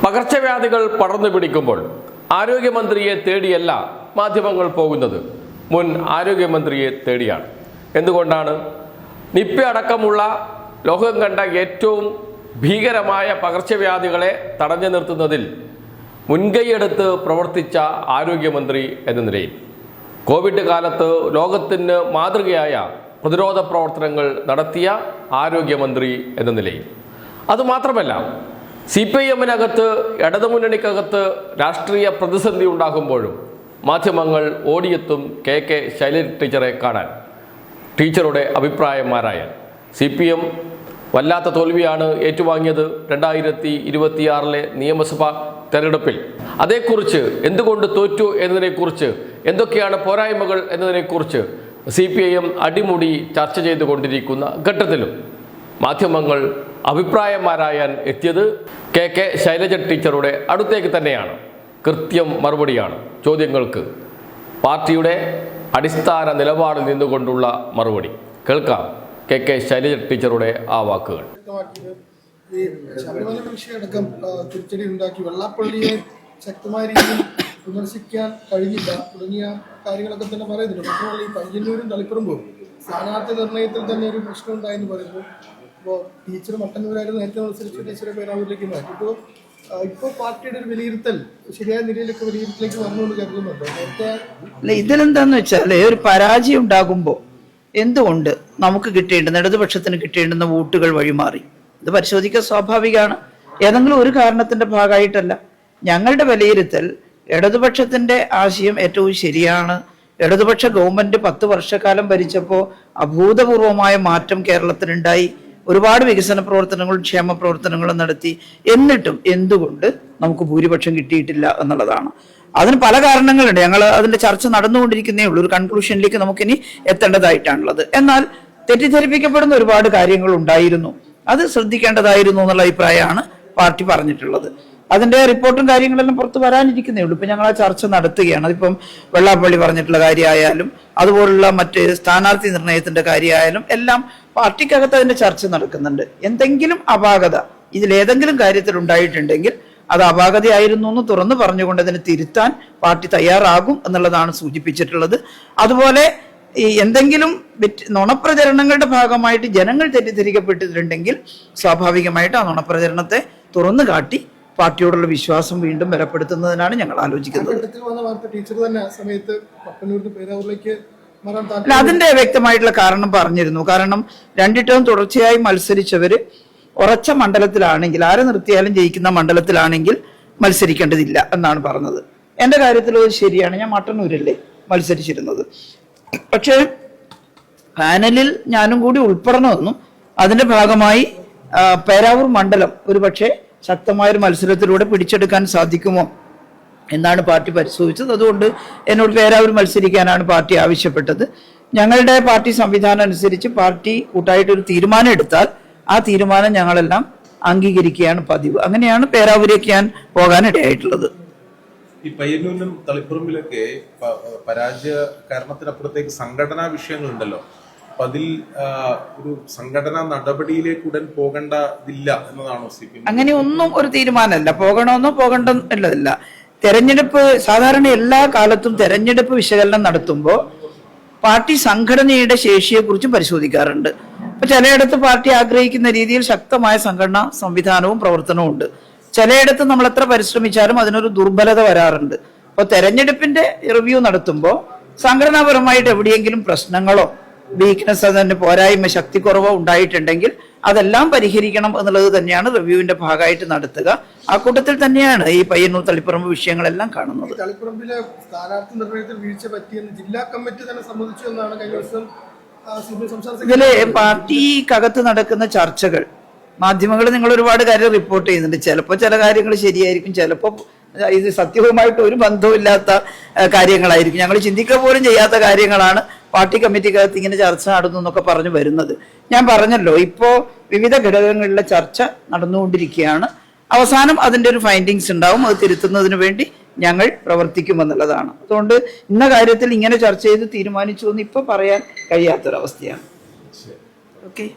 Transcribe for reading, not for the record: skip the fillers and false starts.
പകർച്ചവ്യാധികൾ പടർന്നു പിടിക്കുമ്പോൾ ആരോഗ്യമന്ത്രിയെ തേടിയല്ല മാധ്യമങ്ങൾ പോകുന്നത്, മുൻ ആരോഗ്യമന്ത്രിയെ തേടിയാണ്. എന്തുകൊണ്ടാണ്? നിപ്പ അടക്കമുള്ള ലോകം കണ്ട ഏറ്റവും ഭീകരമായ പകർച്ചവ്യാധികളെ തടഞ്ഞു നിർത്തുന്നതിൽ മുൻകൈയെടുത്ത് പ്രവർത്തിച്ച ആരോഗ്യമന്ത്രി എന്ന നിലയിൽ കോവിഡ് കാലത്ത് ലോകത്തിന് മാതൃകയായ പ്രതിരോധ പ്രവർത്തനങ്ങൾ നടത്തിയ ആരോഗ്യമന്ത്രി എന്ന നിലയിൽ. അതുമാത്രമല്ല, CPIM-നകത്ത് ഇടതുമുന്നണിക്കകത്ത് രാഷ്ട്രീയ പ്രതിസന്ധി ഉണ്ടാകുമ്പോഴും മാധ്യമങ്ങൾ ഓടിയെത്തും KK ശൈലജ ടീച്ചറെ കാണാൻ. ടീച്ചറുടെ അഭിപ്രായന്മാരായാൽ CPM വല്ലാത്ത തോൽവിയാണ് ഏറ്റുവാങ്ങിയത് 2026 നിയമസഭാ തെരഞ്ഞെടുപ്പിൽ. അതേക്കുറിച്ച്, എന്തുകൊണ്ട് തോറ്റു എന്നതിനെക്കുറിച്ച്, എന്തൊക്കെയാണ് പോരായ്മകൾ എന്നതിനെക്കുറിച്ച് CPIM അടിമുടി ചർച്ച ചെയ്തുകൊണ്ടിരിക്കുന്ന ഘട്ടത്തിലും മാധ്യമങ്ങൾ അഭിപ്രായന്മാരായാൻ എത്തിയത് KK ശൈലജ ടീച്ചറുടെ അടുത്തേക്ക് തന്നെയാണ്. കൃത്യം മറുപടിയാണ് ചോദ്യങ്ങൾക്ക്, പാർട്ടിയുടെ അടിസ്ഥാന നിലപാടിൽ നിന്നുകൊണ്ടുള്ള മറുപടി. കേൾക്കാം KK ശൈലജ ടീച്ചറുടെ ആ വാക്കുകൾ. ഈ ശബരിമല വിഷയമടക്കം തിരിച്ചടി ഉണ്ടാക്കി വെള്ളാപ്പള്ളിയെ ശക്തമായ രീതിയിൽ വിമർശിക്കാൻ കഴിഞ്ഞില്ല തുടങ്ങിയ കാര്യങ്ങളൊക്കെ തന്നെ പറയുന്നുണ്ട്. മാത്രമല്ല, ഈ പയ്യന്നൂരും തളിപ്പറമ്പും സ്ഥാനാർത്ഥി നിർണയത്തിൽ തന്നെ ഒരു പ്രശ്നം ഉണ്ടായെന്ന് പറയുന്നു. ഇപ്പോൾ ടീച്ചർ മട്ടന്നൂരായിരുന്നു നേരത്തെ മത്സരിച്ച ടീച്ചറെ പേരാവൂരിലേക്ക് മാറ്റി. ഇപ്പോൾ പാർട്ടിയുടെ ഒരു വിലയിരുത്തൽ ശരിയായ നിലയിലൊക്കെ വിലയിരുത്തലേക്ക് വന്നുകൊണ്ട് കരുതുന്നുണ്ടോ? നേരത്തെ ഇതിലെന്താന്ന് വെച്ചാൽ, ഒരു പരാജയം ഉണ്ടാകുമ്പോൾ എന്തുകൊണ്ട് നമുക്ക് കിട്ടേണ്ടുന്ന, ഇടതുപക്ഷത്തിന് കിട്ടേണ്ടുന്ന വോട്ടുകൾ വഴിമാറി, ഇത് പരിശോധിക്കുക സ്വാഭാവികമാണ്. ഏതെങ്കിലും ഒരു കാരണത്തിന്റെ ഭാഗമായിട്ടല്ല. ഞങ്ങളുടെ വിലയിരുത്തൽ, ഇടതുപക്ഷത്തിന്റെ ആശയം ഏറ്റവും ശരിയാണ്. ഇടതുപക്ഷ ഗവൺമെന്റ് 10 വർഷക്കാലം ഭരിച്ചപ്പോൾ അഭൂതപൂർവമായ മാറ്റം കേരളത്തിനുണ്ടായി. ഒരുപാട് വികസന പ്രവർത്തനങ്ങളും ക്ഷേമ പ്രവർത്തനങ്ങളും നടത്തി. എന്നിട്ടും എന്തുകൊണ്ട് നമുക്ക് ഭൂരിപക്ഷം കിട്ടിയിട്ടില്ല എന്നുള്ളതാണ്. അതിന് പല കാരണങ്ങളുണ്ട്. ഞങ്ങൾ അതിന്റെ ചർച്ച നടന്നുകൊണ്ടിരിക്കുന്നേ ഉള്ളൂ. ഒരു കൺക്ലൂഷനിലേക്ക് നമുക്കിനി എത്തേണ്ടതായിട്ടാണുള്ളത്. എന്നാൽ തെറ്റിദ്ധരിപ്പിക്കപ്പെടുന്ന ഒരുപാട് കാര്യങ്ങൾ ഉണ്ടായിരുന്നു, അത് ശ്രദ്ധിക്കേണ്ടതായിരുന്നു എന്നുള്ള അഭിപ്രായമാണ് പാർട്ടി പറഞ്ഞിട്ടുള്ളത്. അതിന്റെ റിപ്പോർട്ടും കാര്യങ്ങളെല്ലാം പുറത്ത് വരാനിരിക്കുന്നേ ഉള്ളൂ. ഇപ്പൊ ഞങ്ങൾ ആ ചർച്ച നടത്തുകയാണ്. അതിപ്പം വെള്ളാപ്പള്ളി പറഞ്ഞിട്ടുള്ള കാര്യമായാലും അതുപോലുള്ള മറ്റ് സ്ഥാനാർത്ഥി നിർണയത്തിന്റെ കാര്യമായാലും എല്ലാം പാർട്ടിക്കകത്ത് അതിന്റെ ചർച്ച നടക്കുന്നുണ്ട്. എന്തെങ്കിലും അപാകത ഇതിലേതെങ്കിലും കാര്യത്തിൽ ഉണ്ടായിട്ടുണ്ടെങ്കിൽ അത് അപാകതയായിരുന്നു എന്ന് തുറന്നു പറഞ്ഞുകൊണ്ട് അതിനെ തിരുത്താൻ പാർട്ടി തയ്യാറാകും എന്നുള്ളതാണ് സൂചിപ്പിച്ചിട്ടുള്ളത്. അതുപോലെ ഈ എന്തെങ്കിലും നുണപ്രചരണങ്ങളുടെ ഭാഗമായിട്ട് ജനങ്ങൾ തെറ്റിദ്ധരിക്കപ്പെട്ടിട്ടുണ്ടെങ്കിൽ സ്വാഭാവികമായിട്ട് ആ നുണപ്രചരണത്തെ തുറന്നു കാട്ടി പാർട്ടിയോടുള്ള വിശ്വാസം വീണ്ടും ബലപ്പെടുത്തുന്നതിനാണ് ഞങ്ങൾ ആലോചിക്കുന്നത്. അതിന്റെ വ്യക്തമായിട്ടുള്ള കാരണം പറഞ്ഞിരുന്നു. കാരണം 2 ടേം തുടർച്ചയായി മത്സരിച്ചവര് ഉറച്ച മണ്ഡലത്തിലാണെങ്കിൽ, ആരെ നിർത്തിയാലും ജയിക്കുന്ന മണ്ഡലത്തിലാണെങ്കിൽ മത്സരിക്കേണ്ടതില്ല എന്നാണ് പറഞ്ഞത്. എന്റെ കാര്യത്തിൽ അത് ശരിയാണ്. ഞാൻ മട്ടന്നൂരല്ലേ മത്സരിച്ചിരുന്നത്. പക്ഷേ പാനലിൽ ഞാനും കൂടി ഉൾപ്പെടണമെന്നും അതിന്റെ ഭാഗമായി പേരാവൂർ മണ്ഡലം ഒരു പക്ഷേ ശക്തമായൊരു മത്സരത്തിലൂടെ പിടിച്ചെടുക്കാൻ സാധിക്കുമോ എന്നാണ് പാർട്ടി പരിശോധിച്ചത്. അതുകൊണ്ട് എന്നോട് പേരാവൂർ മത്സരിക്കാനാണ് പാർട്ടി ആവശ്യപ്പെട്ടത്. ഞങ്ങളുടെ പാർട്ടി സംവിധാനം അനുസരിച്ച് പാർട്ടി കൂട്ടായിട്ടൊരു തീരുമാനം എടുത്താൽ ആ തീരുമാനം ഞങ്ങളെല്ലാം അംഗീകരിക്കുകയാണ് പതിവ്. അങ്ങനെയാണ് പേരാവൂരേക്ക് ഞാൻ പോകാനിടയായിട്ടുള്ളത്. ഈ പയ്യന്നൂരിലും തളിപ്പറമ്പിലൊക്കെ പരാജയ കാരണത്തിനപ്പുറത്തേക്ക് സംഘടനാ വിഷയങ്ങളുണ്ടല്ലോ. അപ്പൊ അതിൽ ഒരു സംഘടനാ നടപടിയിലേക്ക് ഉടൻ പോകേണ്ടതില്ല എന്നതാണോ CPM? അങ്ങനെ ഒന്നും ഒരു തീരുമാനമല്ല. പോകണമെന്നോ പോകേണ്ടതില്ല. തെരഞ്ഞെടുപ്പ് സാധാരണ എല്ലാ കാലത്തും തെരഞ്ഞെടുപ്പ് വിശകലനം നടത്തുമ്പോൾ പാർട്ടി സംഘടനയുടെ ശേഷിയെക്കുറിച്ചും പരിശോധിക്കാറുണ്ട്. അപ്പൊ ചിലയിടത്ത് പാർട്ടി ആഗ്രഹിക്കുന്ന രീതിയിൽ ശക്തമായ സംഘടനാ സംവിധാനവും പ്രവർത്തനവും ഉണ്ട്. ചിലയിടത്ത് നമ്മൾ എത്ര പരിശ്രമിച്ചാലും അതിനൊരു ദുർബലത വരാറുണ്ട്. അപ്പൊ തെരഞ്ഞെടുപ്പിന്റെ റിവ്യൂ നടത്തുമ്പോൾ സംഘടനാപരമായിട്ട് എവിടെയെങ്കിലും പ്രശ്നങ്ങളോ വീക്ക്നെസ്, അതിന്റെ പോരായ്മ, ശക്തിക്കുറവോ ഉണ്ടായിട്ടുണ്ടെങ്കിൽ അതെല്ലാം പരിഹരിക്കണം എന്നുള്ളത് തന്നെയാണ് റിവ്യൂവിന്റെ ഭാഗമായിട്ട് നടത്തുക. ആ കൂട്ടത്തിൽ തന്നെയാണ് ഈ പയ്യന്നൂർ തളിപ്പറമ്പ് വിഷയങ്ങളെല്ലാം കാണുന്നത്. തളിപ്പറമ്പിലെ സ്ഥാനാർത്ഥി നിർണയത്തിൽ വീഴ്ച പറ്റിയെന്ന് ജില്ലാ കമ്മിറ്റി തന്നെ സമ്മതിച്ചു എന്നാണ് കഴിഞ്ഞ ദിവസം ഇതില് പാർട്ടിക്കകത്ത് നടക്കുന്ന ചർച്ചകൾ മാധ്യമങ്ങൾ നിങ്ങൾ ഒരുപാട് കാര്യം റിപ്പോർട്ട് ചെയ്യുന്നുണ്ട്. ചിലപ്പോൾ ചില കാര്യങ്ങൾ ശരിയായിരിക്കും, ചിലപ്പോൾ ഇത് സത്യവുമായിട്ട് ഒരു ബന്ധവുമില്ലാത്ത കാര്യങ്ങളായിരിക്കും. ഞങ്ങൾ ചിന്തിക്കുക പോലും ചെയ്യാത്ത കാര്യങ്ങളാണ് പാർട്ടി കമ്മിറ്റിക്കകത്ത് ഇങ്ങനെ ചർച്ച നടന്നു എന്നൊക്കെ പറഞ്ഞു വരുന്നത്. ഞാൻ പറഞ്ഞല്ലോ, ഇപ്പോൾ വിവിധ ഘടകങ്ങളിലെ ചർച്ച നടന്നുകൊണ്ടിരിക്കുകയാണ്. അവസാനം അതിൻ്റെ ഒരു ഫൈൻഡിങ്സ് ഉണ്ടാവും. അത് തിരുത്തുന്നതിന് വേണ്ടി ഞങ്ങൾ പ്രവർത്തിക്കുമെന്നുള്ളതാണ്. അതുകൊണ്ട് ഇന്ന കാര്യത്തിൽ ഇങ്ങനെ ചർച്ച ചെയ്ത് തീരുമാനിച്ചു എന്ന് ഇപ്പോൾ പറയാൻ കഴിയാത്തൊരവസ്ഥയാണ്. ഓക്കെ.